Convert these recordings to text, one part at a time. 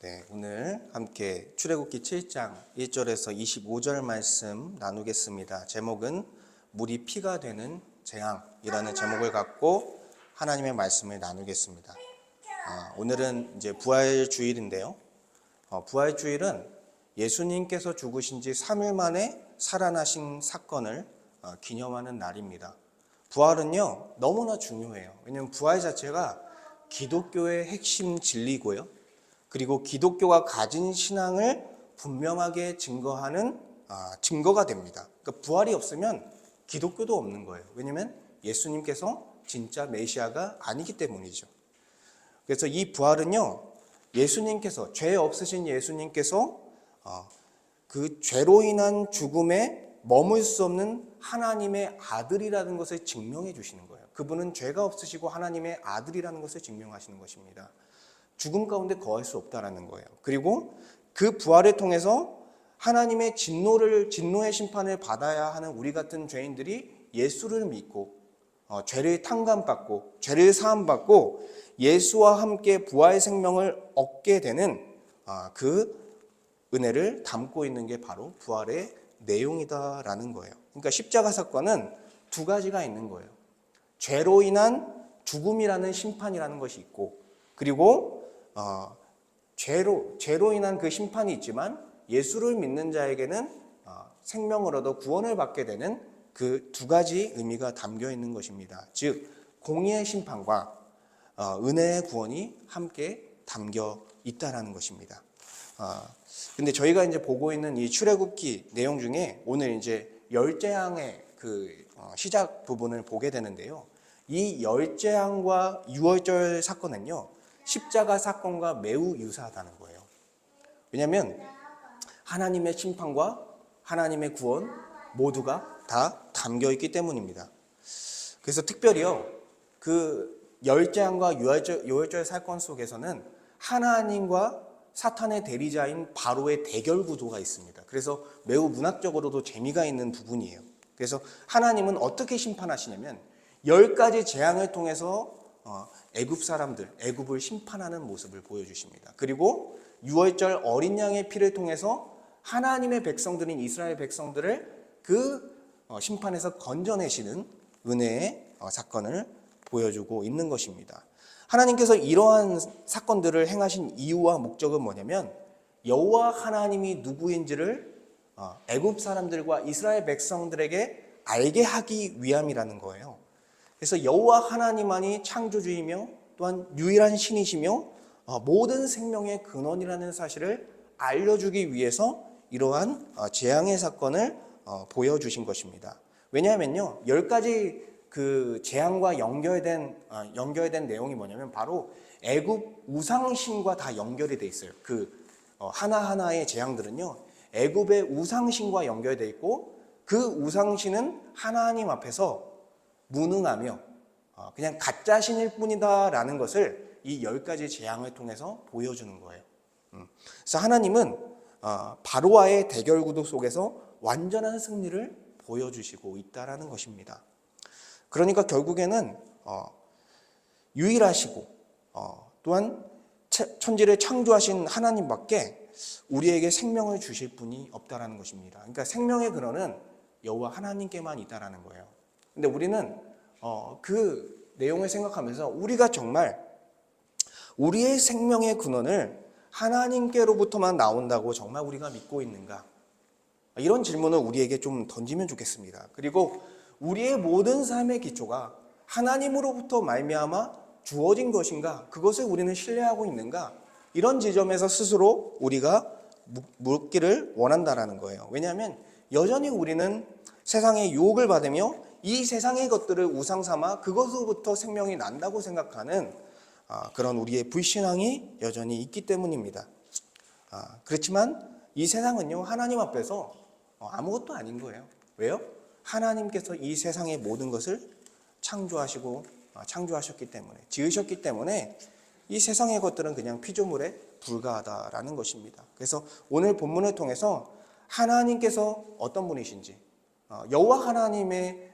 네, 오늘 함께 출애굽기 7장 1절에서 25절 말씀 나누겠습니다. 제목은 물이 피가 되는 재앙이라는 제목을 갖고 하나님의 말씀을 나누겠습니다. 오늘은 이제 부활주일인데요. 부활주일은 예수님께서 죽으신 지 3일 만에 살아나신 사건을 기념하는 날입니다. 부활은요, 너무나 중요해요. 왜냐하면 부활 자체가 기독교의 핵심 진리고요. 그리고 기독교가 가진 신앙을 분명하게 증거하는 증거가 됩니다. 그러니까 부활이 없으면 기독교도 없는 거예요. 왜냐하면 예수님께서 진짜 메시아가 아니기 때문이죠. 그래서 이 부활은요, 예수님께서, 죄 없으신 예수님께서 그 죄로 인한 죽음에 머물 수 없는 하나님의 아들이라는 것을 증명해 주시는 거예요. 그분은 죄가 없으시고 하나님의 아들이라는 것을 증명하시는 것입니다. 죽음 가운데 거할 수 없다라는 거예요. 그리고 그 부활을 통해서 하나님의 진노의 심판을 받아야 하는 우리 같은 죄인들이 예수를 믿고 죄를 탕감받고 죄를 사함받고 예수와 함께 부활 생명을 얻게 되는 그 은혜를 담고 있는 게 바로 부활의 내용이다라는 거예요. 그러니까 십자가 사건은 두 가지가 있는 거예요. 죄로 인한 죽음이라는 심판이라는 것이 있고, 그리고 죄로 인한 그 심판이 있지만 예수를 믿는 자에게는 생명을 얻어 구원을 받게 되는 그 두 가지 의미가 담겨 있는 것입니다. 즉 공의의 심판과 은혜의 구원이 함께 담겨 있다라는 것입니다. 근데 저희가 이제 보고 있는 이 출애굽기 내용 중에 오늘 이제 열 재앙의 그 시작 부분을 보게 되는데요. 이 열 재앙과 유월절 사건은요, 십자가 사건과 매우 유사하다는 거예요. 왜냐하면 하나님의 심판과 하나님의 구원 모두가 다 담겨 있기 때문입니다. 그래서 특별히요, 그 열 재앙과 유월절 사건 속에서는 하나님과 사탄의 대리자인 바로의 대결 구도가 있습니다. 그래서 매우 문학적으로도 재미가 있는 부분이에요. 그래서 하나님은 어떻게 심판하시냐면 10가지 재앙을 통해서 애굽 사람들, 애굽을 심판하는 모습을 보여주십니다. 그리고 유월절 어린 양의 피를 통해서 하나님의 백성들인 이스라엘 백성들을 그 심판에서 건져내시는 은혜의 사건을 보여주고 있는 것입니다. 하나님께서 이러한 사건들을 행하신 이유와 목적은 뭐냐면 여호와 하나님이 누구인지를 애굽 사람들과 이스라엘 백성들에게 알게 하기 위함이라는 거예요. 그래서 여호와 하나님만이 창조주이며 또한 유일한 신이시며 모든 생명의 근원이라는 사실을 알려주기 위해서 이러한 재앙의 사건을 보여주신 것입니다. 왜냐하면요, 10가지 그 재앙과 연결된 내용이 뭐냐면 바로 애굽 우상신과 다 연결이 돼 있어요. 그 하나하나의 재앙들은요, 애굽의 우상신과 연결돼 있고, 그 우상신은 하나님 앞에서 무능하며 그냥 가짜 신일 뿐이다라는 것을 이 10가지 재앙을 통해서 보여주는 거예요. 그래서 하나님은 바로와의 대결 구도 속에서 완전한 승리를 보여주시고 있다라는 것입니다. 그러니까 결국에는 유일하시고 또한 천지를 창조하신 하나님밖에 우리에게 생명을 주실 분이 없다라는 것입니다. 그러니까 생명의 근원은 여호와 하나님께만 있다라는 거예요. 근데 우리는 그 내용을 생각하면서 우리가 정말 우리의 생명의 근원을 하나님께로부터만 나온다고 정말 우리가 믿고 있는가? 이런 질문을 우리에게 좀 던지면 좋겠습니다. 그리고 우리의 모든 삶의 기초가 하나님으로부터 말미암아 주어진 것인가? 그것을 우리는 신뢰하고 있는가? 이런 지점에서 스스로 우리가 묻기를 원한다라는 거예요. 왜냐하면 여전히 우리는 세상의 유혹을 받으며 이 세상의 것들을 우상 삼아 그것으로부터 생명이 난다고 생각하는 그런 우리의 불신앙이 여전히 있기 때문입니다. 그렇지만 이 세상은요, 하나님 앞에서 아무것도 아닌 거예요. 왜요? 하나님께서 이 세상의 모든 것을 창조하셨기 때문에, 지으셨기 때문에 이 세상의 것들은 그냥 피조물에 불과하다라는 것입니다. 그래서 오늘 본문을 통해서 하나님께서 어떤 분이신지, 여호와 하나님의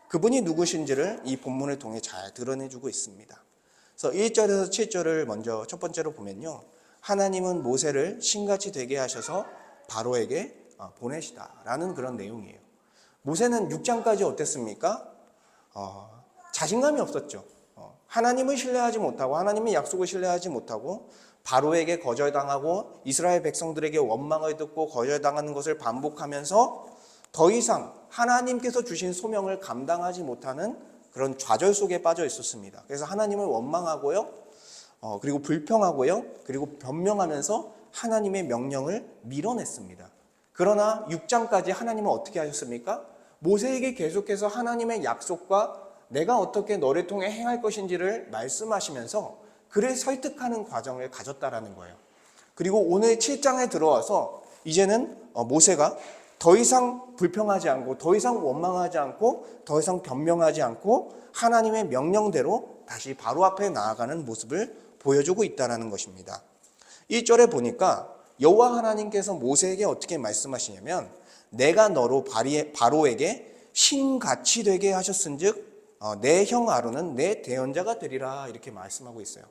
그분이 누구신지를 이 본문을 통해 잘 드러내주고 있습니다. 그래서 1절에서 7절을 먼저 첫 번째로 보면요, 하나님은 모세를 신같이 되게 하셔서 바로에게 보내시다라는 그런 내용이에요. 모세는 6장까지 어땠습니까? 자신감이 없었죠. 하나님을 신뢰하지 못하고 하나님의 약속을 신뢰하지 못하고 바로에게 거절당하고 이스라엘 백성들에게 원망을 듣고 거절당하는 것을 반복하면서 더 이상 하나님께서 주신 소명을 감당하지 못하는 그런 좌절 속에 빠져 있었습니다. 그래서 하나님을 원망하고요, 그리고 불평하고요, 그리고 변명하면서 하나님의 명령을 밀어냈습니다. 그러나 6장까지 하나님은 어떻게 하셨습니까? 모세에게 계속해서 하나님의 약속과 내가 어떻게 너를 통해 행할 것인지를 말씀하시면서 그를 설득하는 과정을 가졌다라는 거예요. 그리고 오늘 7장에 들어와서 이제는 모세가 더 이상 불평하지 않고 더 이상 원망하지 않고 더 이상 변명하지 않고 하나님의 명령대로 다시 바로 앞에 나아가는 모습을 보여주고 있다는 것입니다. 1절에 보니까 여호와 하나님께서 모세에게 어떻게 말씀하시냐면 내가 너로 바로에게 신같이 되게 하셨은즉 내 형 아론은 내 대언자가 되리라 이렇게 말씀하고 있어요.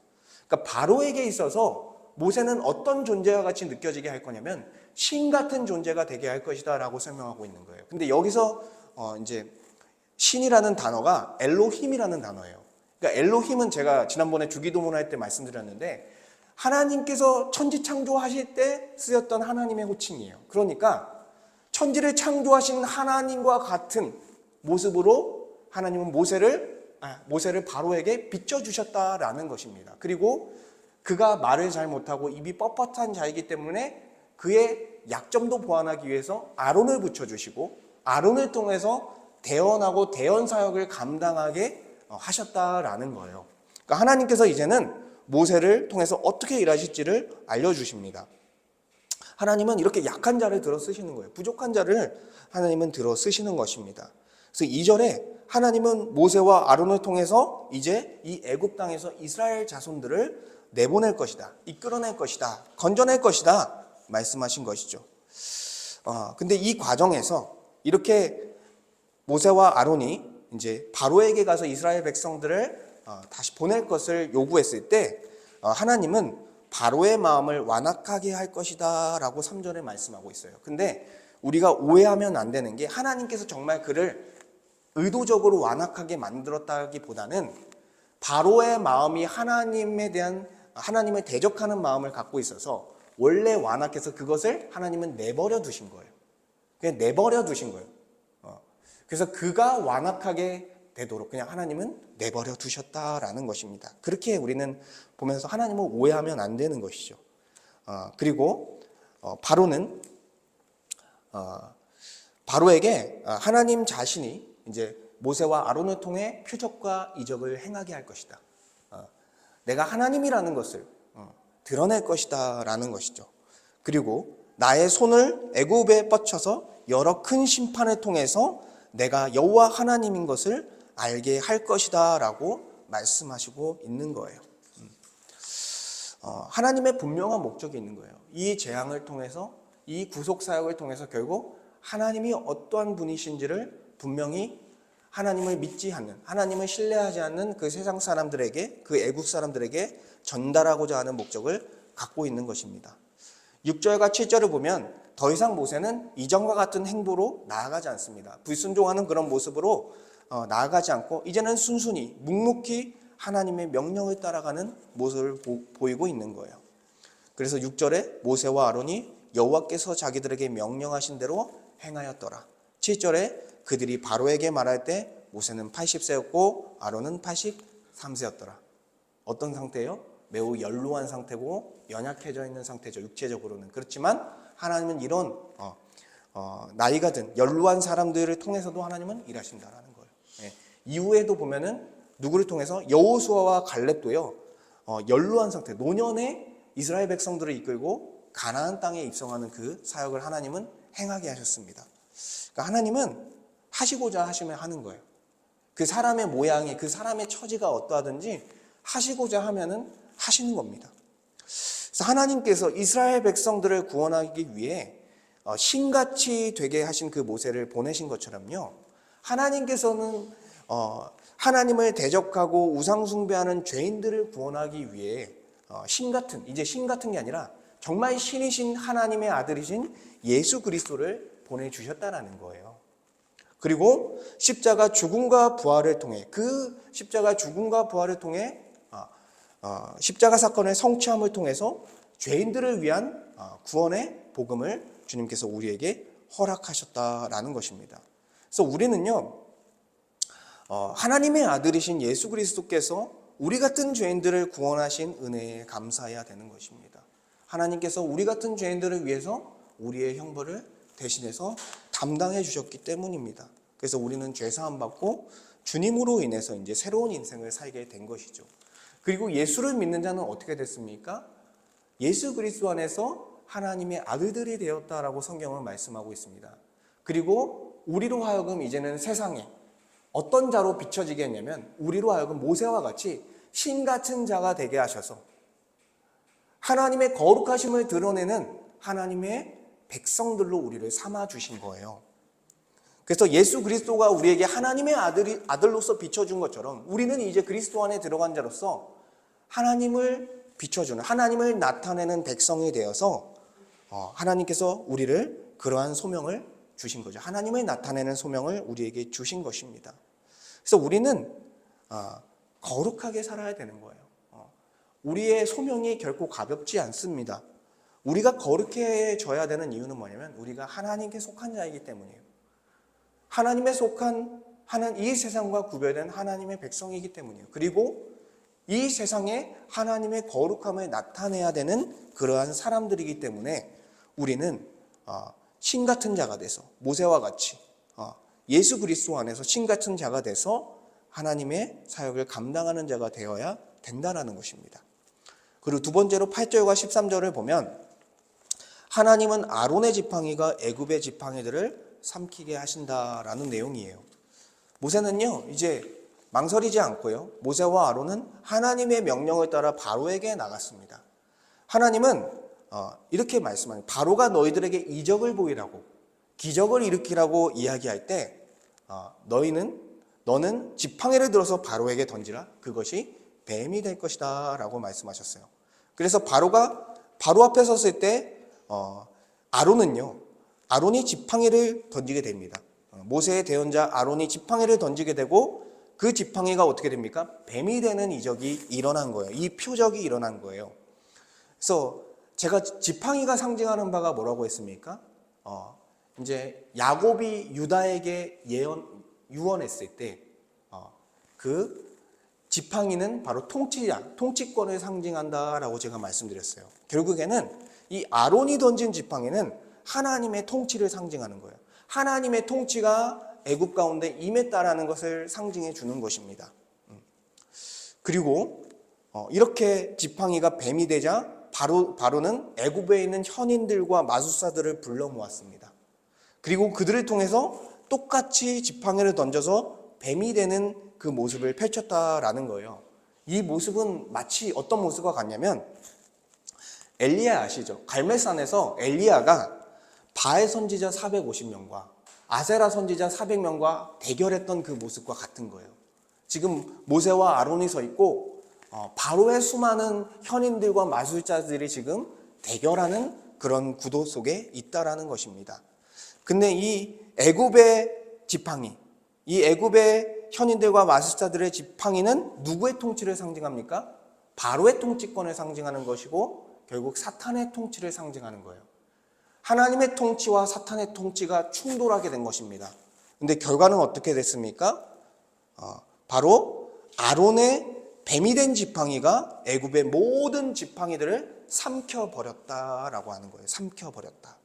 그러니까 바로에게 있어서 모세는 어떤 존재와 같이 느껴지게 할 거냐면 신 같은 존재가 되게 할 것이다 라고 설명하고 있는 거예요. 근데 여기서 이제 신이라는 단어가 엘로힘이라는 단어예요. 그러니까 엘로힘은 제가 지난번에 주기도문 할 때 말씀드렸는데 하나님께서 천지 창조하실 때 쓰였던 하나님의 호칭이에요. 그러니까 천지를 창조하신 하나님과 같은 모습으로 하나님은 모세를 바로에게 비춰주셨다라는 것입니다. 그리고 그가 말을 잘 못하고 입이 뻣뻣한 자이기 때문에 그의 약점도 보완하기 위해서 아론을 붙여주시고 아론을 통해서 대언하고 대언 사역을 감당하게 하셨다라는 거예요. 그러니까 하나님께서 이제는 모세를 통해서 어떻게 일하실지를 알려주십니다. 하나님은 이렇게 약한 자를 들어 쓰시는 거예요. 부족한 자를 하나님은 들어 쓰시는 것입니다. 그래서 2절에 하나님은 모세와 아론을 통해서 이제 이 애굽 땅에서 이스라엘 자손들을 내보낼 것이다, 이끌어낼 것이다, 건져낼 것이다 말씀하신 것이죠. 근데 이 과정에서 이렇게 모세와 아론이 이제 바로에게 가서 이스라엘 백성들을 다시 보낼 것을 요구했을 때 하나님은 바로의 마음을 완악하게 할 것이다 라고 3절에 말씀하고 있어요. 근데 우리가 오해하면 안 되는 게 하나님께서 정말 그를 의도적으로 완악하게 만들었다기보다는 바로의 마음이 하나님에 대한 하나님을 대적하는 마음을 갖고 있어서 원래 완악해서 그것을 하나님은 내버려 두신 거예요. 그냥 내버려 두신 거예요. 그래서 그가 완악하게 되도록 그냥 하나님은 내버려 두셨다라는 것입니다. 그렇게 우리는 보면서 하나님을 오해하면 안 되는 것이죠. 그리고 바로는 바로에게 하나님 자신이 이제 모세와 아론을 통해 표적과 이적을 행하게 할 것이다. 내가 하나님이라는 것을 드러낼 것이다 라는 것이죠. 그리고 나의 손을 애굽에 뻗쳐서 여러 큰 심판을 통해서 내가 여호와 하나님인 것을 알게 할 것이다 라고 말씀하시고 있는 거예요. 하나님의 분명한 목적이 있는 거예요. 이 재앙을 통해서 이 구속사역을 통해서 결국 하나님이 어떠한 분이신지를 분명히 하나님을 믿지 않는, 하나님을 신뢰하지 않는 그 세상 사람들에게, 그 애국 사람들에게 전달하고자 하는 목적을 갖고 있는 것입니다. 6절과 7절을 보면 더 이상 모세는 이전과 같은 행보로 나아가지 않습니다. 불순종하는 그런 모습으로 나아가지 않고 이제는 순순히 묵묵히 하나님의 명령을 따라가는 모습을 보이고 있는 거예요. 그래서 6절에 모세와 아론이 여호와께서 자기들에게 명령하신 대로 행하였더라. 7절에 그들이 바로에게 말할 때 모세는 80세였고 아론은 83세였더라. 어떤 상태예요? 매우 연로한 상태고 연약해져 있는 상태죠. 육체적으로는. 그렇지만 하나님은 이런 나이가 든 연로한 사람들을 통해서도 하나님은 일하신다라는 거예요. 예. 이후에도 보면은 누구를 통해서 여호수아와 갈렙도요. 연로한 상태, 노년에 이스라엘 백성들을 이끌고 가나안 땅에 입성하는 그 사역을 하나님은 행하게 하셨습니다. 그러니까 하나님은 하시고자 하시면 하는 거예요. 그 사람의 모양이, 그 사람의 처지가 어떠하든지 하시고자 하면은 하시는 겁니다. 그래서 하나님께서 이스라엘 백성들을 구원하기 위해 신같이 되게 하신 그 모세를 보내신 것처럼요. 하나님께서는 하나님을 대적하고 우상 숭배하는 죄인들을 구원하기 위해 신 같은, 이제 신 같은 게 아니라 정말 신이신 하나님의 아들이신 예수 그리스도를 보내주셨다라는 거예요. 그리고 십자가 죽음과 부활을 통해, 그 십자가 죽음과 부활을 통해 십자가 사건의 성취함을 통해서 죄인들을 위한 구원의 복음을 주님께서 우리에게 허락하셨다라는 것입니다. 그래서 우리는요, 하나님의 아들이신 예수 그리스도께서 우리 같은 죄인들을 구원하신 은혜에 감사해야 되는 것입니다. 하나님께서 우리 같은 죄인들을 위해서 우리의 형벌을 대신해서 담당해 주셨기 때문입니다. 그래서 우리는 죄 사함 받고 주님으로 인해서 이제 새로운 인생을 살게 된 것이죠. 그리고 예수를 믿는 자는 어떻게 됐습니까? 예수 그리스도 안에서 하나님의 아들들이 되었다라고 성경은 말씀하고 있습니다. 그리고 우리로 하여금 이제는 세상에 어떤 자로 비춰지게 했냐면 우리로 하여금 모세와 같이 신 같은 자가 되게 하셔서 하나님의 거룩하심을 드러내는 하나님의 백성들로 우리를 삼아 주신 거예요. 그래서 예수 그리스도가 우리에게 하나님의 아들로서 비춰준 것처럼 우리는 이제 그리스도 안에 들어간 자로서 하나님을 비춰주는, 하나님을 나타내는 백성이 되어서 하나님께서 우리를 그러한 소명을 주신 거죠. 하나님을 나타내는 소명을 우리에게 주신 것입니다. 그래서 우리는 거룩하게 살아야 되는 거예요. 우리의 소명이 결코 가볍지 않습니다. 우리가 거룩해져야 되는 이유는 뭐냐면 우리가 하나님께 속한 자이기 때문이에요. 하나님에 속한 이 세상과 구별된 하나님의 백성이기 때문이에요. 그리고 이 세상에 하나님의 거룩함을 나타내야 되는 그러한 사람들이기 때문에 우리는 신 같은 자가 돼서 모세와 같이 예수 그리스도 안에서 신 같은 자가 돼서 하나님의 사역을 감당하는 자가 되어야 된다는 것입니다. 그리고 두 번째로 8절과 13절을 보면 하나님은 아론의 지팡이가 애굽의 지팡이들을 삼키게 하신다라는 내용이에요. 모세는요 이제 망설이지 않고요 모세와 아론은 하나님의 명령을 따라 바로에게 나갔습니다. 하나님은 이렇게 말씀합니다. 바로가 너희들에게 이적을 보이라고 기적을 일으키라고 이야기할 때 너는 지팡이를 들어서 바로에게 던지라. 그것이 뱀이 될 것이다 라고 말씀하셨어요. 그래서 바로 앞에 섰을 때 아론이 지팡이를 던지게 됩니다. 모세의 대언자 아론이 지팡이를 던지게 되고 그 지팡이가 어떻게 됩니까? 뱀이 되는 이적이 일어난 거예요. 이 표적이 일어난 거예요. 그래서 제가 지팡이가 상징하는 바가 뭐라고 했습니까? 이제 야곱이 유다에게 유언했을 때 그 지팡이는 바로 통치권을 상징한다라고 제가 말씀드렸어요. 결국에는 이 아론이 던진 지팡이는 하나님의 통치를 상징하는 거예요. 하나님의 통치가 애굽 가운데 임했다라는 것을 상징해 주는 것입니다. 그리고 이렇게 지팡이가 뱀이 되자 바로는 애굽에 있는 현인들과 마술사들을 불러 모았습니다. 그리고 그들을 통해서 똑같이 지팡이를 던져서 뱀이 되는 그 모습을 펼쳤다라는 거예요. 이 모습은 마치 어떤 모습과 같냐면 엘리야 아시죠? 갈멜산에서 엘리야가 바알 선지자 450명과 아세라 선지자 400명과 대결했던 그 모습과 같은 거예요. 지금 모세와 아론이 서 있고 바로의 수많은 현인들과 마술자들이 지금 대결하는 그런 구도 속에 있다라는 것입니다. 근데 이 애굽의 지팡이, 이 애굽의 현인들과 마술자들의 지팡이는 누구의 통치를 상징합니까? 바로의 통치권을 상징하는 것이고 결국 사탄의 통치를 상징하는 거예요. 하나님의 통치와 사탄의 통치가 충돌하게 된 것입니다. 근데 결과는 어떻게 됐습니까? 바로 아론의 뱀이 된 지팡이가 애굽의 모든 지팡이들을 삼켜버렸다라고 하는 거예요. 삼켜버렸다.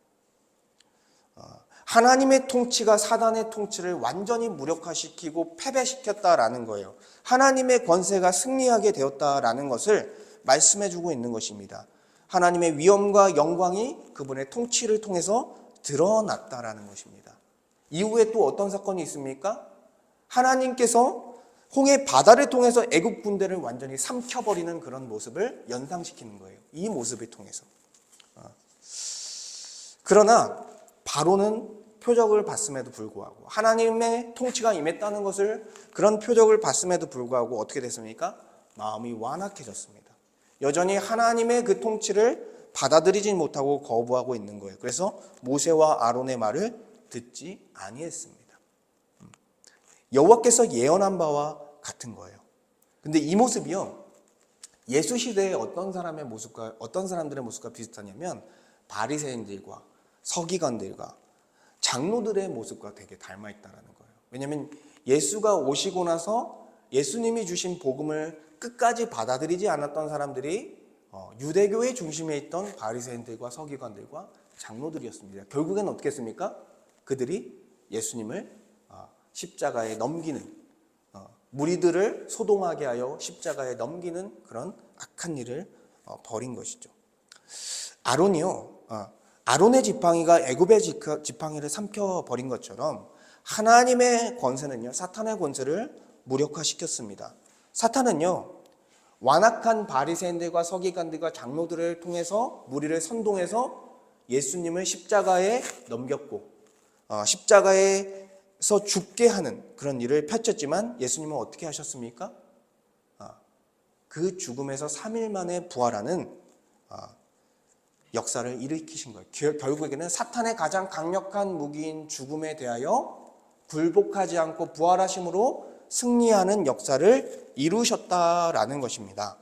하나님의 통치가 사단의 통치를 완전히 무력화시키고 패배시켰다라는 거예요. 하나님의 권세가 승리하게 되었다라는 것을 말씀해주고 있는 것입니다. 하나님의 위엄과 영광이 그분의 통치를 통해서 드러났다라는 것입니다. 이후에 또 어떤 사건이 있습니까? 하나님께서 홍해 바다를 통해서 애굽 군대를 완전히 삼켜버리는 그런 모습을 연상시키는 거예요. 이 모습을 통해서. 그러나 바로는 표적을 봤음에도 불구하고 하나님의 통치가 임했다는 것을 그런 표적을 봤음에도 불구하고 어떻게 됐습니까? 마음이 완악해졌습니다. 여전히 하나님의 그 통치를 받아들이지 못하고 거부하고 있는 거예요. 그래서 모세와 아론의 말을 듣지 아니했습니다. 여호와께서 예언한 바와 같은 거예요. 근데 이 모습이요, 예수 시대의 어떤 사람들의 모습과 비슷하냐면 바리새인들과 서기관들과 장로들의 모습과 되게 닮아 있다라는 거예요. 왜냐하면 예수가 오시고 나서 예수님이 주신 복음을 끝까지 받아들이지 않았던 사람들이 유대교의 중심에 있던 바리새인들과 서기관들과 장로들이었습니다. 결국엔 어떻게 했습니까? 그들이 예수님을 십자가에 넘기는, 무리들을 소동하게 하여 십자가에 넘기는 그런 악한 일을 벌인 것이죠. 아론의 지팡이가 애굽의 지팡이를 삼켜버린 것처럼 하나님의 권세는요, 사탄의 권세를 무력화시켰습니다. 사탄은요, 완악한 바리새인들과 서기관들과 장로들을 통해서 무리를 선동해서 예수님을 십자가에 넘겼고 십자가에서 죽게 하는 그런 일을 펼쳤지만 예수님은 어떻게 하셨습니까? 그 죽음에서 3일 만에 부활하는 역사를 일으키신 거예요. 결국에는 사탄의 가장 강력한 무기인 죽음에 대하여 굴복하지 않고 부활하심으로 승리하는 역사를 이루셨다라는 것입니다.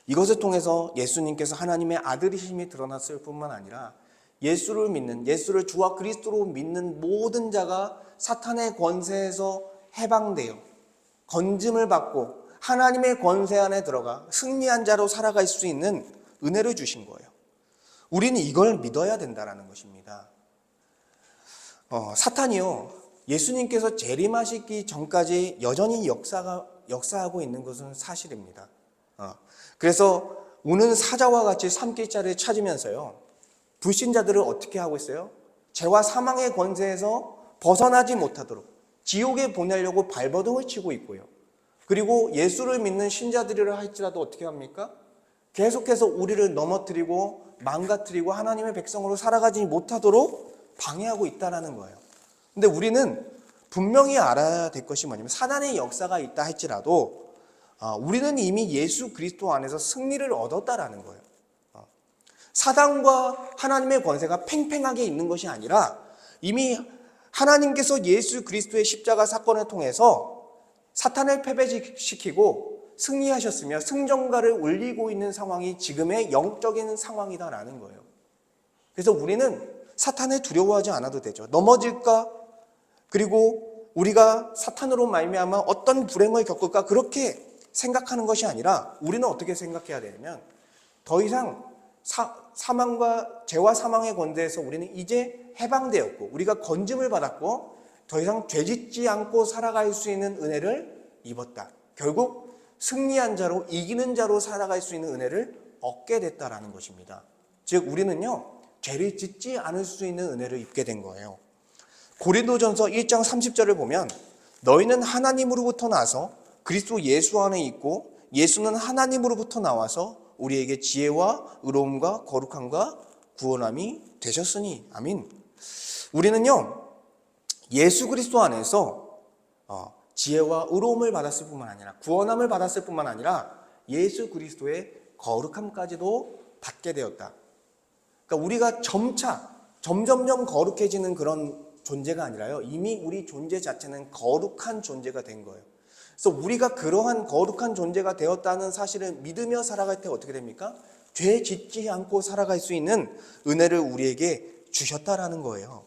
이것을 통해서 예수님께서 하나님의 아들이심이 드러났을 뿐만 아니라 예수를 믿는, 예수를 주와 그리스도로 믿는 모든 자가 사탄의 권세에서 해방되어 건짐을 받고 하나님의 권세 안에 들어가 승리한 자로 살아갈 수 있는 은혜를 주신 거예요. 우리는 이걸 믿어야 된다는 것입니다. 사탄이요, 예수님께서 재림하시기 전까지 여전히 역사하고 있는 것은 사실입니다. 그래서 우는 사자와 같이 삼킬자를 찾으면서요, 불신자들을 어떻게 하고 있어요? 죄와 사망의 권세에서 벗어나지 못하도록 지옥에 보내려고 발버둥을 치고 있고요. 그리고 예수를 믿는 신자들이라 할지라도 어떻게 합니까? 계속해서 우리를 넘어뜨리고 망가뜨리고 하나님의 백성으로 살아가지 못하도록 방해하고 있다는 거예요. 근데 우리는 분명히 알아야 될 것이 뭐냐면 사단의 역사가 있다 할지라도 우리는 이미 예수 그리스도 안에서 승리를 얻었다라는 거예요. 사단과 하나님의 권세가 팽팽하게 있는 것이 아니라 이미 하나님께서 예수 그리스도의 십자가 사건을 통해서 사탄을 패배시키고 승리하셨으며 승전가를 올리고 있는 상황이 지금의 영적인 상황이다라는 거예요. 그래서 우리는 사탄을 두려워하지 않아도 되죠. 넘어질까? 그리고 우리가 사탄으로 말미암아 어떤 불행을 겪을까? 그렇게 생각하는 것이 아니라 우리는 어떻게 생각해야 되냐면 더 이상 사망과 죄와 사망의 권세에서 우리는 이제 해방되었고 우리가 건짐을 받았고 더 이상 죄짓지 않고 살아갈 수 있는 은혜를 입었다. 결국 승리한 자로 이기는 자로 살아갈 수 있는 은혜를 얻게 됐다라는 것입니다. 즉 우리는요 죄를 짓지 않을 수 있는 은혜를 입게 된 거예요. 고린도전서 1장 30절을 보면 너희는 하나님으로부터 나서 그리스도 예수 안에 있고 예수는 하나님으로부터 나와서 우리에게 지혜와 의로움과 거룩함과 구원함이 되셨으니 아멘. 우리는요 예수 그리스도 안에서 지혜와 의로움을 받았을 뿐만 아니라 구원함을 받았을 뿐만 아니라 예수 그리스도의 거룩함까지도 받게 되었다. 그러니까 우리가 점점점 거룩해지는 그런 존재가 아니라요 이미 우리 존재 자체는 거룩한 존재가 된 거예요. 그래서 우리가 그러한 거룩한 존재가 되었다는 사실을 믿으며 살아갈 때 어떻게 됩니까? 죄 짓지 않고 살아갈 수 있는 은혜를 우리에게 주셨다라는 거예요.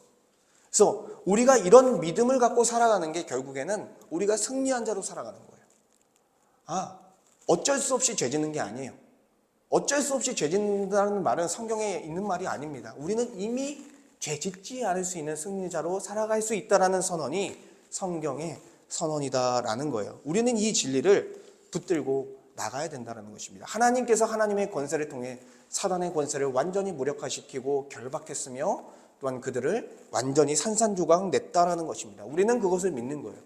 그래서 우리가 이런 믿음을 갖고 살아가는 게 결국에는 우리가 승리한 자로 살아가는 거예요. 어쩔 수 없이 죄 짓는 게 아니에요. 어쩔 수 없이 죄 짓는다는 말은 성경에 있는 말이 아닙니다. 우리는 이미 죄 짓지 않을 수 있는 승리자로 살아갈 수 있다라는 선언이 성경의 선언이다라는 거예요. 우리는 이 진리를 붙들고 나가야 된다는 것입니다. 하나님께서 하나님의 권세를 통해 사단의 권세를 완전히 무력화시키고 결박했으며 또한 그들을 완전히 산산조각 냈다라는 것입니다. 우리는 그것을 믿는 거예요.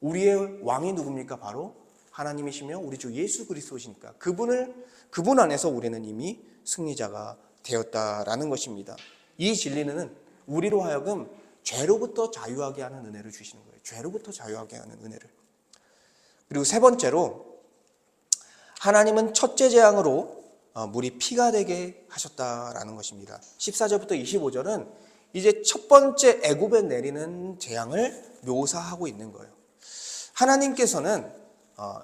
우리의 왕이 누굽니까? 바로 하나님이시며 우리 주 예수 그리스도시니까 그분 안에서 우리는 이미 승리자가 되었다라는 것입니다. 이 진리는 우리로 하여금 죄로부터 자유하게 하는 은혜를 주시는 거예요. 죄로부터 자유하게 하는 은혜를. 그리고 세 번째로 하나님은 첫째 재앙으로 물이 피가 되게 하셨다라는 것입니다. 14절부터 25절은 이제 첫 번째 애굽에 내리는 재앙을 묘사하고 있는 거예요. 하나님께서는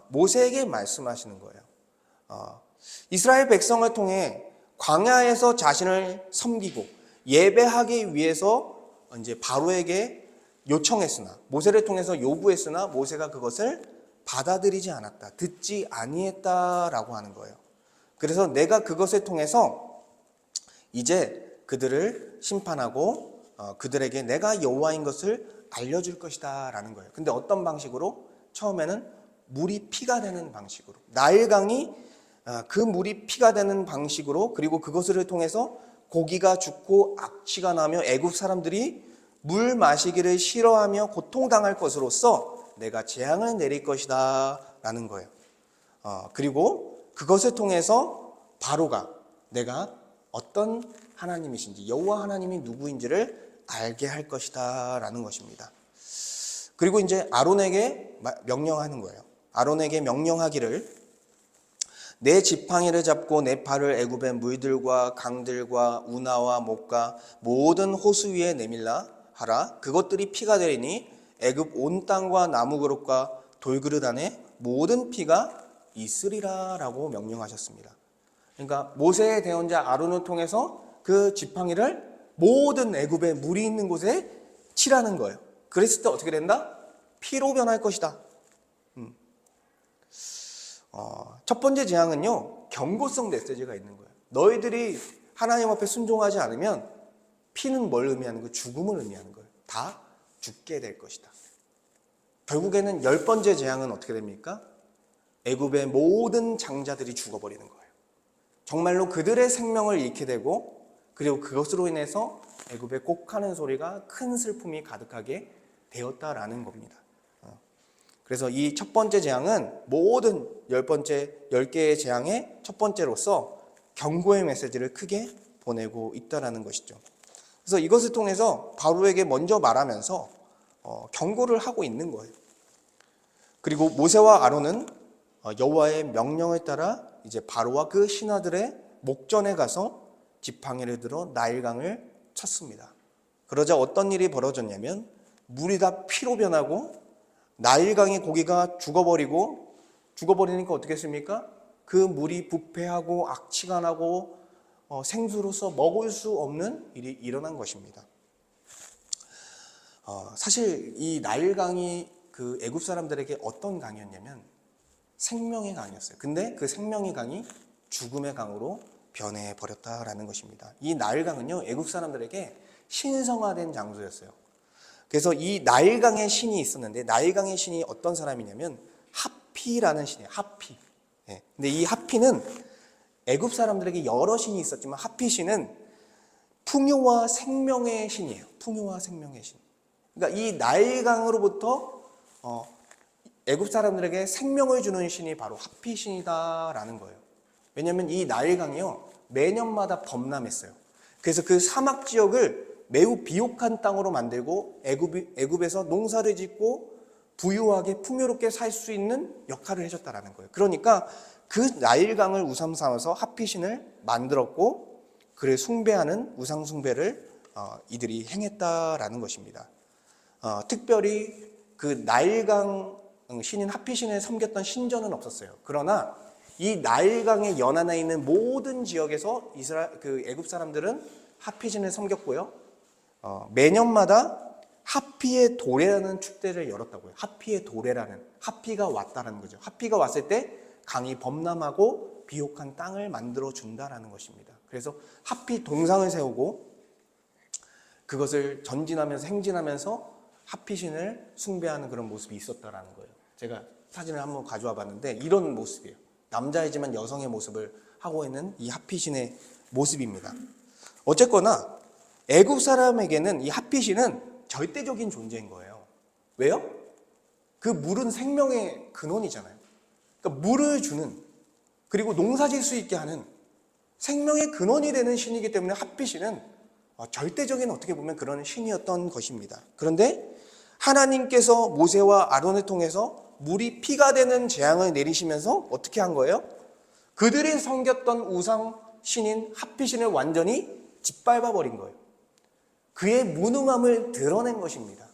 모세에게 말씀하시는 거예요. 이스라엘 백성을 통해 광야에서 자신을 섬기고 예배하기 위해서 이제 바로에게 요청했으나, 모세를 통해서 요구했으나 모세가 그것을 받아들이지 않았다, 듣지 아니했다라고 하는 거예요. 그래서 내가 그것을 통해서 이제 그들을 심판하고 그들에게 내가 여호와인 것을 알려줄 것이다 라는 거예요. 근데 어떤 방식으로? 처음에는 물이 피가 되는 방식으로, 나일강이 그 물이 피가 되는 방식으로, 그리고 그것을 통해서 고기가 죽고 악취가 나며 애굽 사람들이 물 마시기를 싫어하며 고통당할 것으로서 내가 재앙을 내릴 것이다 라는 거예요. 그리고 그것을 통해서 바로가 내가 어떤 하나님이신지, 여호와 하나님이 누구인지를 알게 할 것이다 라는 것입니다. 그리고 이제 아론에게 명령하는 거예요. 아론에게 명령하기를 내 지팡이를 잡고 내 팔을 애굽의 물들과 강들과 운하와 목과 모든 호수 위에 내밀라 하라. 그것들이 피가 되리니 애굽 온 땅과 나무 그릇과 돌그릇 안에 모든 피가 있으리라 라고 명령하셨습니다. 그러니까 모세의 대언자 아론을 통해서 그 지팡이를 모든 애굽에 물이 있는 곳에 치라는 거예요. 그랬을 때 어떻게 된다? 피로 변할 것이다. 첫 번째 재앙은요, 경고성 메시지가 있는 거예요. 너희들이 하나님 앞에 순종하지 않으면, 피는 뭘 의미하는 거예요? 죽음을 의미하는 거예요. 다 죽게 될 것이다. 결국에는 10번째 재앙은 어떻게 됩니까? 애굽의 모든 장자들이 죽어버리는 거예요. 정말로 그들의 생명을 잃게 되고, 그리고 그것으로 인해서 애굽에 곡하는 소리가, 큰 슬픔이 가득하게 되었다라는 겁니다. 그래서 이 첫 번째 재앙은 모든 10개의 재앙의 첫 번째로서 경고의 메시지를 크게 보내고 있다라는 것이죠. 그래서 이것을 통해서 바로에게 먼저 말하면서 경고를 하고 있는 거예요. 그리고 모세와 아론은 여호와의 명령을 따라 이제 바로와 그 신하들의 목전에 가서 지팡이를 들어 나일강을 쳤습니다. 그러자 어떤 일이 벌어졌냐면 물이 다 피로 변하고 나일강의 고기가 죽어버리니까 어떻게 했습니까? 그 물이 부패하고 악취가 나고 생수로서 먹을 수 없는 일이 일어난 것입니다. 사실 이 나일강이 그 애굽 사람들에게 어떤 강이었냐면 생명의 강이었어요. 근데 그 생명의 강이 죽음의 강으로 변해 버렸다라는 것입니다. 이 나일강은요, 애굽 사람들에게 신성화된 장소였어요. 그래서 이 나일강의 신이 있었는데, 나일강의 신이 어떤 사람이냐면 하피라는 신이에요. 하피. 근데 이 하피는 애굽 사람들에게 여러 신이 있었지만 하피 신은 풍요와 생명의 신이에요. 풍요와 생명의 신. 그러니까 이 나일강으로부터 애굽 사람들에게 생명을 주는 신이 바로 하피 신이다라는 거예요. 왜냐하면 이 나일강이요, 매년마다 범람했어요. 그래서 그 사막 지역을 매우 비옥한 땅으로 만들고 애굽에서 농사를 짓고 부유하게 풍요롭게 살 수 있는 역할을 해줬다라는 거예요. 그러니까 그 나일강을 우상 삼아서 하피신을 만들었고, 그를 숭배하는 우상 숭배를 이들이 행했다라는 것입니다. 특별히 그 나일강 신인 하피신을 섬겼던 신전은 없었어요. 그러나 이 나일강의 연안에 있는 모든 지역에서 그 애굽 사람들은 하피신을 섬겼고요. 매년마다 하피의 도래라는 축제를 열었다고요. 하피의 도래라는, 하피가 왔다라는 거죠. 하피가 왔을 때 강이 범람하고 비옥한 땅을 만들어 준다라는 것입니다. 그래서 하피 동상을 세우고 그것을 전진하면서 행진하면서 하피신을 숭배하는 그런 모습이 있었다라는 거예요. 제가 사진을 한번 가져와 봤는데 이런 모습이에요. 남자이지만 여성의 모습을 하고 있는 이 하피신의 모습입니다. 어쨌거나 애굽 사람에게는 이 하피신은 절대적인 존재인 거예요. 왜요? 그 물은 생명의 근원이잖아요. 그러니까 물을 주는, 그리고 농사질 수 있게 하는 생명의 근원이 되는 신이기 때문에 하피신은 절대적인, 어떻게 보면 그런 신이었던 것입니다. 그런데 하나님께서 모세와 아론을 통해서 물이 피가 되는 재앙을 내리시면서 어떻게 한 거예요? 그들이 섬겼던 우상 신인 핫빛신을 완전히 짓밟아 버린 거예요. 그의 무능함을 드러낸 것입니다.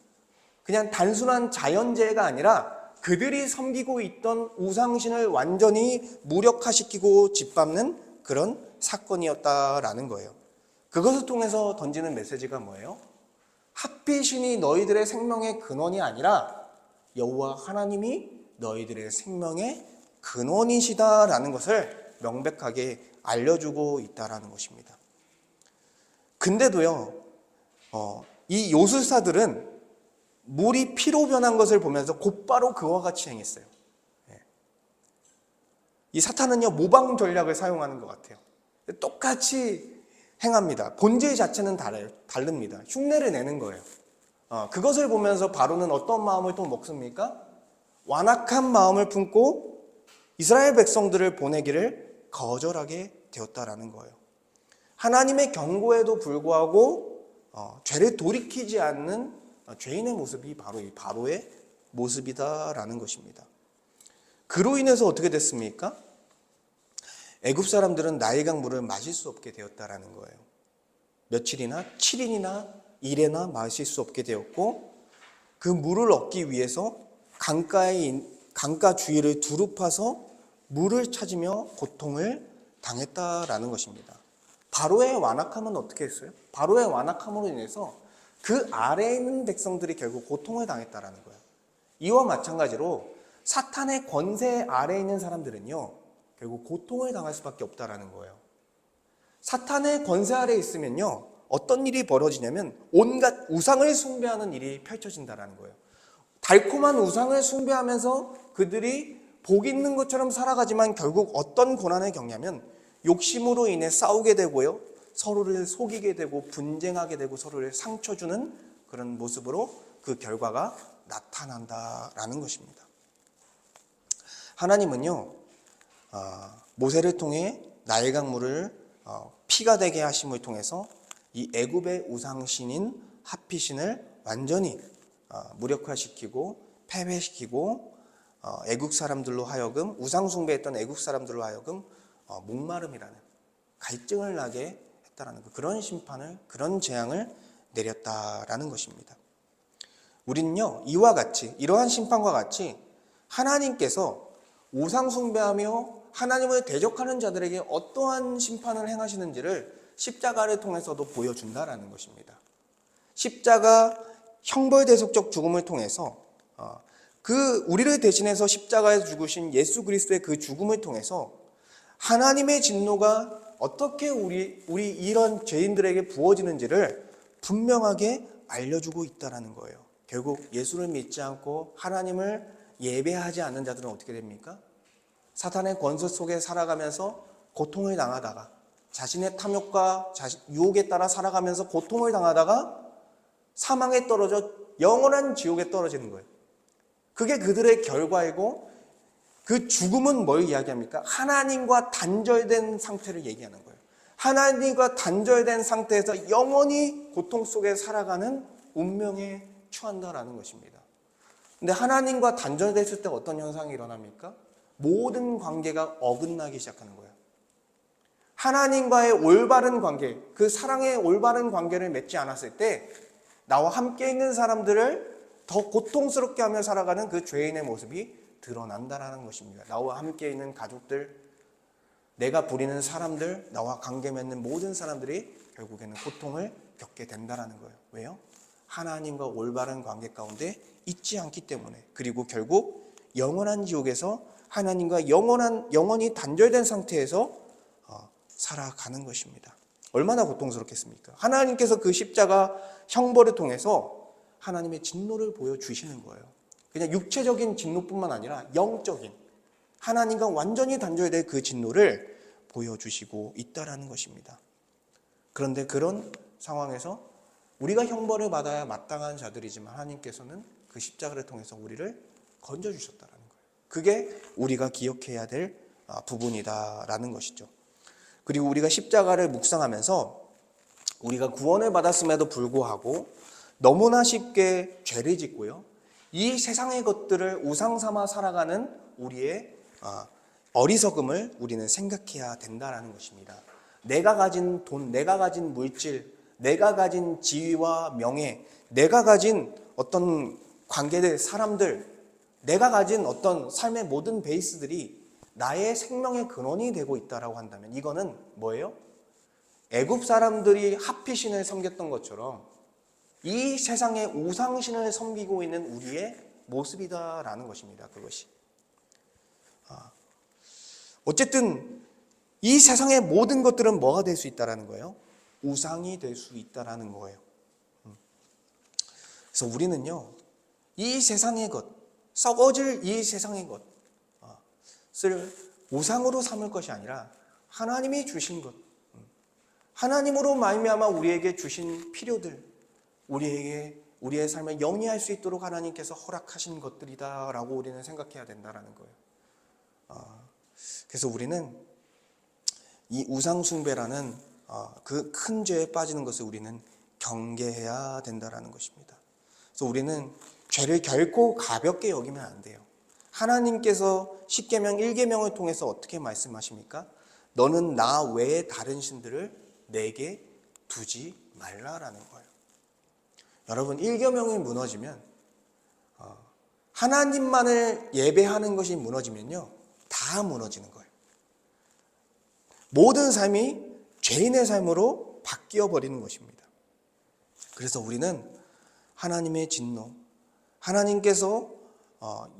그냥 단순한 자연재해가 아니라 그들이 섬기고 있던 우상신을 완전히 무력화시키고 짓밟는 그런 사건이었다라는 거예요. 그것을 통해서 던지는 메시지가 뭐예요? 핫빛신이 너희들의 생명의 근원이 아니라 여호와 하나님이 너희들의 생명의 근원이시다라는 것을 명백하게 알려주고 있다라는 것입니다. 근데도요, 이 요술사들은 물이 피로 변한 것을 보면서 곧바로 그와 같이 행했어요. 이 사탄은요, 모방 전략을 사용하는 것 같아요. 똑같이 행합니다. 본질 자체는 다릅니다. 흉내를 내는 거예요. 그것을 보면서 바로는 어떤 마음을 또 먹습니까? 완악한 마음을 품고 이스라엘 백성들을 보내기를 거절하게 되었다라는 거예요. 하나님의 경고에도 불구하고 죄를 돌이키지 않는 죄인의 모습이 바로 이 바로의 모습이다라는 것입니다. 그로 인해서 어떻게 됐습니까? 애굽 사람들은 나일강 물을 마실 수 없게 되었다라는 거예요. 며칠이나 7일이나 일에나 마실 수 없게 되었고, 그 물을 얻기 위해서 강가 주위를 두루 파서 물을 찾으며 고통을 당했다라는 것입니다. 바로의 완악함은 어떻게 했어요? 바로의 완악함으로 인해서 그 아래에 있는 백성들이 결국 고통을 당했다라는 거예요. 이와 마찬가지로 사탄의 권세 아래에 있는 사람들은요, 결국 고통을 당할 수밖에 없다라는 거예요. 사탄의 권세 아래에 있으면요, 어떤 일이 벌어지냐면 온갖 우상을 숭배하는 일이 펼쳐진다라는 거예요. 달콤한 우상을 숭배하면서 그들이 복 있는 것처럼 살아가지만 결국 어떤 고난을 겪냐면 욕심으로 인해 싸우게 되고요, 서로를 속이게 되고 분쟁하게 되고 서로를 상처 주는 그런 모습으로 그 결과가 나타난다라는 것입니다. 하나님은요, 모세를 통해 나일강 물을 피가 되게 하심을 통해서 이 애굽의 우상신인 핫빛신을 완전히 무력화시키고 패배시키고 애국 사람들로 하여금, 우상 숭배했던 애국 사람들로 하여금 목마름이라는 갈증을 나게 했다라는 그런 심판을, 그런 재앙을 내렸다라는 것입니다. 우리는요, 이와 같이, 이러한 심판과 같이 하나님께서 우상 숭배하며 하나님을 대적하는 자들에게 어떠한 심판을 행하시는지를 십자가를 통해서도 보여준다라는 것입니다. 십자가 형벌대속적 죽음을 통해서 우리를 대신해서 십자가에서 죽으신 예수 그리스도의 그 죽음을 통해서 하나님의 진노가 어떻게 우리 이런 죄인들에게 부어지는지를 분명하게 알려주고 있다는 거예요. 결국 예수를 믿지 않고 하나님을 예배하지 않는 자들은 어떻게 됩니까? 사탄의 권세 속에 살아가면서 고통을 당하다가, 자신의 탐욕과 유혹에 따라 살아가면서 고통을 당하다가 사망에 떨어져 영원한 지옥에 떨어지는 거예요. 그게 그들의 결과이고, 그 죽음은 뭘 이야기합니까? 하나님과 단절된 상태를 얘기하는 거예요. 하나님과 단절된 상태에서 영원히 고통 속에 살아가는 운명에 처한다라는 것입니다. 근데 하나님과 단절됐을 때 어떤 현상이 일어납니까? 모든 관계가 어긋나기 시작하는 거예요. 하나님과의 올바른 관계, 그 사랑의 올바른 관계를 맺지 않았을 때 나와 함께 있는 사람들을 더 고통스럽게 하며 살아가는 그 죄인의 모습이 드러난다라는 것입니다. 나와 함께 있는 가족들, 내가 부리는 사람들, 나와 관계 맺는 모든 사람들이 결국에는 고통을 겪게 된다라는 거예요. 왜요? 하나님과 올바른 관계 가운데 있지 않기 때문에. 그리고 결국 영원한 지옥에서 하나님과 영원히 단절된 상태에서 살아가는 것입니다. 얼마나 고통스럽겠습니까? 하나님께서 그 십자가 형벌을 통해서 하나님의 진노를 보여주시는 거예요. 그냥 육체적인 진노뿐만 아니라 영적인, 하나님과 완전히 단절된 그 진노를 보여주시고 있다라는 것입니다. 그런데 그런 상황에서 우리가 형벌을 받아야 마땅한 자들이지만 하나님께서는 그 십자가를 통해서 우리를 건져주셨다라는 거예요. 그게 우리가 기억해야 될 부분이다라는 것이죠. 그리고 우리가 십자가를 묵상하면서 우리가 구원을 받았음에도 불구하고 너무나 쉽게 죄를 짓고요, 이 세상의 것들을 우상 삼아 살아가는 우리의 어리석음을 우리는 생각해야 된다는 것입니다. 내가 가진 돈, 내가 가진 물질, 내가 가진 지위와 명예, 내가 가진 어떤 관계들, 사람들, 내가 가진 어떤 삶의 모든 베이스들이 나의 생명의 근원이 되고 있다고 한다면 이거는 뭐예요? 애굽 사람들이 하피신을 섬겼던 것처럼 이 세상의 우상신을 섬기고 있는 우리의 모습이다라는 것입니다. 그것이. 어쨌든 이 세상의 모든 것들은 뭐가 될 수 있다라는 거예요? 우상이 될 수 있다라는 거예요. 그래서 우리는요, 이 세상의 것, 썩어질 이 세상의 것을 우상으로 삼을 것이 아니라 하나님이 주신 것, 하나님으로 말미암아 우리에게 주신 필요들, 우리의 삶을 영위할 수 있도록 하나님께서 허락하신 것들이다라고 우리는 생각해야 된다라는 거예요. 그래서 우리는 이 우상 숭배라는 그 큰 죄에 빠지는 것을 우리는 경계해야 된다라는 것입니다. 그래서 우리는 죄를 결코 가볍게 여기면 안 돼요. 하나님께서 십계명 1계명을 통해서 어떻게 말씀하십니까? 너는 나 외에 다른 신들을 내게 두지 말라라는 거예요. 여러분, 1계명이 무너지면 하나님만을 예배하는 것이 무너지면요, 다 무너지는 거예요. 모든 삶이 죄인의 삶으로 바뀌어 버리는 것입니다. 그래서 우리는 하나님의 진노, 하나님께서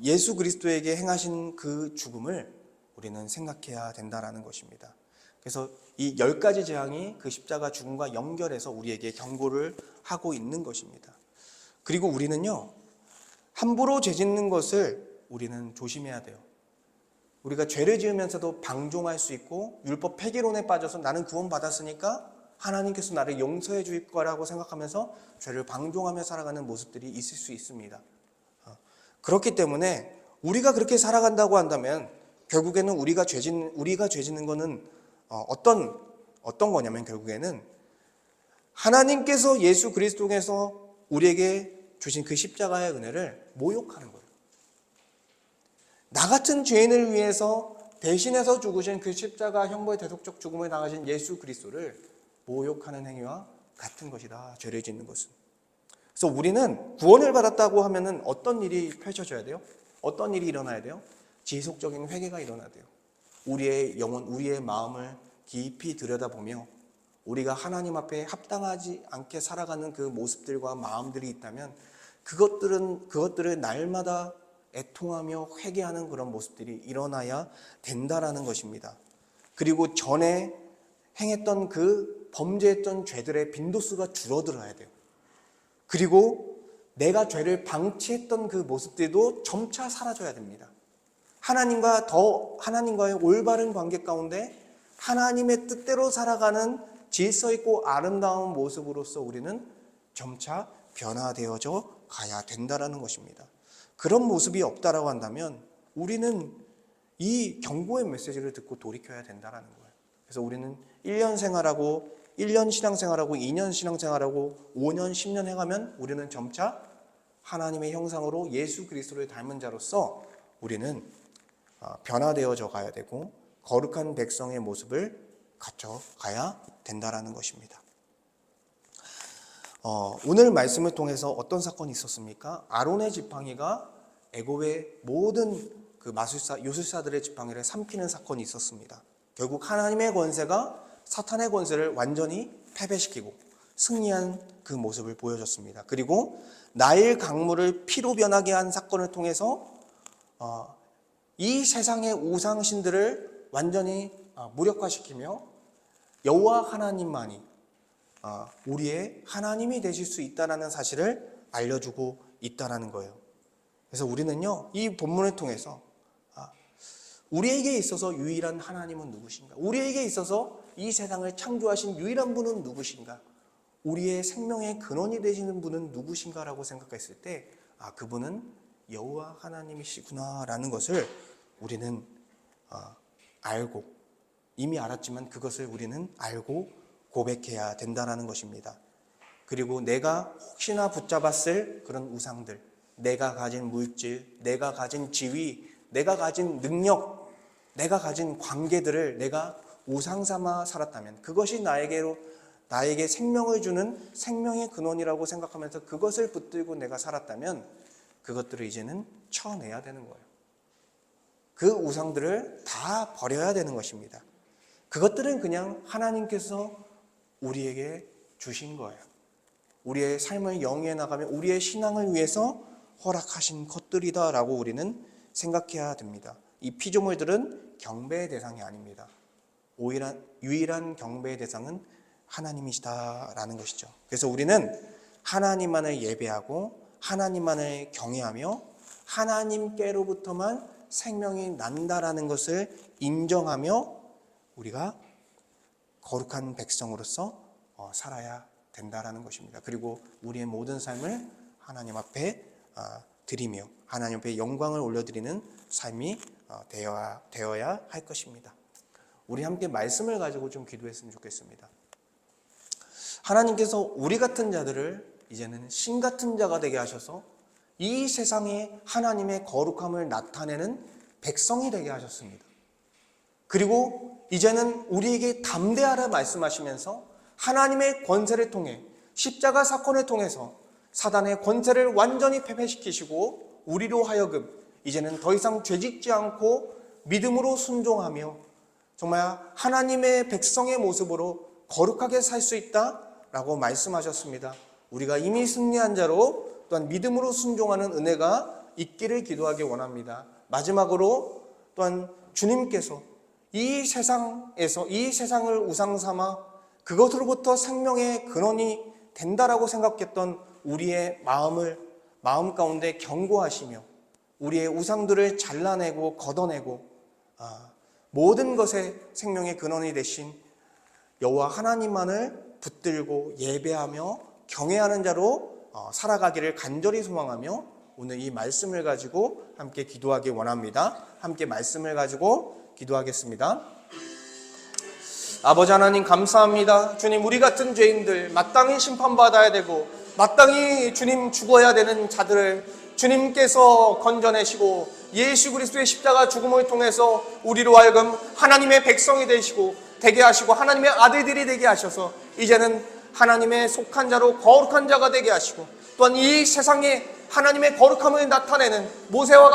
예수 그리스도에게 행하신 그 죽음을 우리는 생각해야 된다는 것입니다. 그래서 이 10가지 재앙이 그 십자가 죽음과 연결해서 우리에게 경고를 하고 있는 것입니다. 그리고 우리는요, 함부로 죄 짓는 것을 우리는 조심해야 돼요. 우리가 죄를 지으면서도 방종할 수 있고 율법 폐기론에 빠져서 나는 구원받았으니까 하나님께서 나를 용서해 줄 거라고 생각하면서 죄를 방종하며 살아가는 모습들이 있을 수 있습니다. 그렇기 때문에 우리가 그렇게 살아간다고 한다면 결국에는 우리가 죄 짓는 거는 어떤 거냐면 결국에는 하나님께서 예수 그리스도에서 우리에게 주신 그 십자가의 은혜를 모욕하는 거예요. 나 같은 죄인을 위해서 대신해서 죽으신 그 십자가 형벌 대속적 죽음을 당하신 예수 그리스도를 모욕하는 행위와 같은 것이다. 죄를 짓는 것은. 그래서 우리는 구원을 받았다고 하면은 어떤 일이 펼쳐져야 돼요? 어떤 일이 일어나야 돼요? 지속적인 회개가 일어나야 돼요. 우리의 영혼, 우리의 마음을 깊이 들여다보며 우리가 하나님 앞에 합당하지 않게 살아가는 그 모습들과 마음들이 있다면 그것들을 날마다 애통하며 회개하는 그런 모습들이 일어나야 된다라는 것입니다. 그리고 전에 행했던 그 범죄했던 죄들의 빈도수가 줄어들어야 돼요. 그리고 내가 죄를 방치했던 그 모습들도 점차 사라져야 됩니다. 하나님과의 올바른 관계 가운데 하나님의 뜻대로 살아가는 질서 있고 아름다운 모습으로서 우리는 점차 변화되어져 가야 된다라는 것입니다. 그런 모습이 없다라고 한다면 우리는 이 경고의 메시지를 듣고 돌이켜야 된다라는 거예요. 그래서 우리는 1년 생활하고 1년 신앙생활하고 2년 신앙생활하고 5년, 10년 해가면 우리는 점차 하나님의 형상으로 예수 그리스도를 닮은 자로서 우리는 변화되어져 가야 되고 거룩한 백성의 모습을 갖춰 가야 된다라는 것입니다. 오늘 말씀을 통해서 어떤 사건이 있었습니까? 아론의 지팡이가 애굽의 모든 그 요술사들의 지팡이를 삼키는 사건이 있었습니다. 결국 하나님의 권세가 사탄의 권세를 완전히 패배시키고 승리한 그 모습을 보여줬습니다. 그리고 나일 강물을 피로 변하게 한 사건을 통해서 이 세상의 우상신들을 완전히 무력화시키며 여호와 하나님만이 우리의 하나님이 되실 수 있다는 사실을 알려주고 있다는 거예요. 그래서 우리는요, 이 본문을 통해서 우리에게 있어서 유일한 하나님은 누구신가? 우리에게 있어서 이 세상을 창조하신 유일한 분은 누구신가? 우리의 생명의 근원이 되시는 분은 누구신가라고 생각했을 때 그분은 여호와 하나님이시구나라는 것을 우리는 알고 이미 알았지만 그것을 우리는 알고 고백해야 된다는 것입니다. 그리고 내가 혹시나 붙잡았을 그런 우상들, 내가 가진 물질, 내가 가진 지위, 내가 가진 능력, 내가 가진 관계들을 내가 우상 삼아 살았다면, 그것이 나에게 생명을 주는 생명의 근원이라고 생각하면서 그것을 붙들고 내가 살았다면 그것들을 이제는 쳐내야 되는 거예요. 그 우상들을 다 버려야 되는 것입니다. 그것들은 그냥 하나님께서 우리에게 주신 거예요. 우리의 삶을 영위해 나가며 우리의 신앙을 위해서 허락하신 것들이다라고 우리는 생각해야 됩니다. 이 피조물들은 경배의 대상이 아닙니다. 유일한 경배의 대상은 하나님이시다라는 것이죠. 그래서 우리는 하나님만을 예배하고 하나님만을 경외하며 하나님께로부터만 생명이 난다라는 것을 인정하며 우리가 거룩한 백성으로서 살아야 된다라는 것입니다. 그리고 우리의 모든 삶을 하나님 앞에 드리며 하나님 앞에 영광을 올려드리는 삶이 되어야 할 것입니다. 우리 함께 말씀을 가지고 좀 기도했으면 좋겠습니다. 하나님께서 우리 같은 자들을 이제는 신 같은 자가 되게 하셔서 이 세상에 하나님의 거룩함을 나타내는 백성이 되게 하셨습니다. 그리고 이제는 우리에게 담대하라 말씀하시면서 하나님의 권세를 통해 십자가 사건을 통해서 사단의 권세를 완전히 패배시키시고 우리로 하여금 이제는 더 이상 죄짓지 않고 믿음으로 순종하며 정말 하나님의 백성의 모습으로 거룩하게 살 수 있다라고 말씀하셨습니다. 우리가 이미 승리한 자로 또한 믿음으로 순종하는 은혜가 있기를 기도하기 원합니다. 마지막으로 또한 주님께서 이 세상을 우상 삼아 그것으로부터 생명의 근원이 된다라고 생각했던 우리의 마음 가운데 경고하시며 우리의 우상들을 잘라내고 걷어내고 모든 것의 생명의 근원이 되신 여호와 하나님만을 붙들고 예배하며 경외하는 자로 살아가기를 간절히 소망하며 오늘 이 말씀을 가지고 함께 기도하기 원합니다. 함께 말씀을 가지고 기도하겠습니다. 아버지 하나님 감사합니다. 주님, 우리 같은 죄인들 마땅히 심판받아야 되고 마땅히 주님 죽어야 되는 자들을 주님께서 건져내시고 예수 그리스도의 십자가 죽음을 통해서 우리로 하여금 하나님의 백성이 되게 하시고 하나님의 아들들이 되게 하셔서 이제는 하나님의 속한 자로 거룩한 자가 되게 하시고 또한 이 세상에 하나님의 거룩함을 나타내는 모세와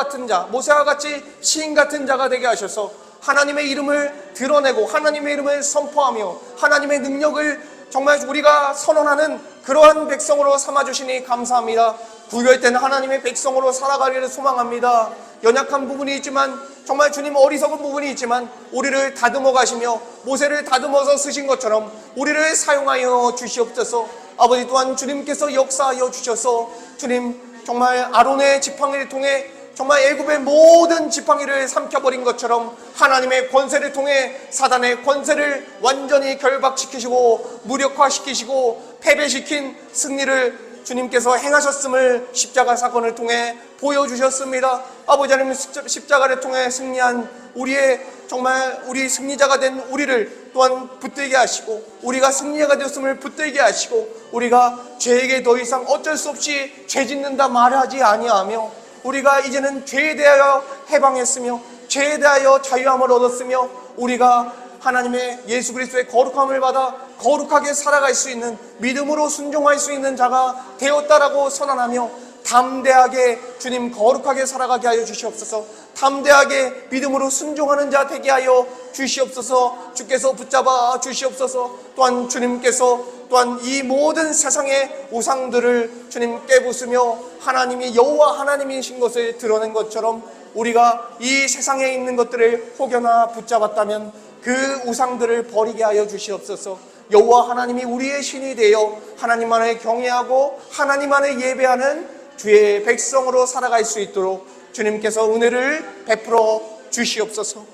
같이 시인 같은 자가 되게 하셔서 하나님의 이름을 드러내고 하나님의 이름을 선포하며 하나님의 능력을 정말 우리가 선언하는 그러한 백성으로 삼아주시니 감사합니다. 구별된 하나님의 백성으로 살아가기를 소망합니다. 연약한 부분이 있지만 정말 주님 어리석은 부분이 있지만 우리를 다듬어 가시며 모세를 다듬어서 쓰신 것처럼 우리를 사용하여 주시옵소서. 아버지 또한 주님께서 역사하여 주셔서 주님 정말 아론의 지팡이를 통해 정말 애굽의 모든 지팡이를 삼켜버린 것처럼 하나님의 권세를 통해 사단의 권세를 완전히 결박시키시고 무력화시키시고 패배시킨 승리를 주님께서 행하셨음을 십자가 사건을 통해 보여주셨습니다. 아버지 하나님 십자가를 통해 승리한 우리 승리자가 된 우리를 또한 붙들게 하시고 우리가 승리자가 되었음을 붙들게 하시고 우리가 죄에게 더 이상 어쩔 수 없이 죄 짓는다 말하지 아니하며 우리가 이제는 죄에 대하여 해방했으며 죄에 대하여 자유함을 얻었으며 우리가 하나님의 예수 그리스도의 거룩함을 받아 거룩하게 살아갈 수 있는 믿음으로 순종할 수 있는 자가 되었다라고 선언하며 담대하게 주님 거룩하게 살아가게 하여 주시옵소서. 담대하게 믿음으로 순종하는 자 되게 하여 주시옵소서. 주께서 붙잡아 주시옵소서. 또한 주님께서 또한 이 모든 세상의 우상들을 주님 깨부수며 하나님이 여호와 하나님이신 것을 드러낸 것처럼 우리가 이 세상에 있는 것들을 혹여나 붙잡았다면 그 우상들을 버리게 하여 주시옵소서. 여호와 하나님이 우리의 신이 되어 하나님만을 경외하고 하나님만을 예배하는 주의 백성으로 살아갈 수 있도록 주님께서 은혜를 베풀어 주시옵소서.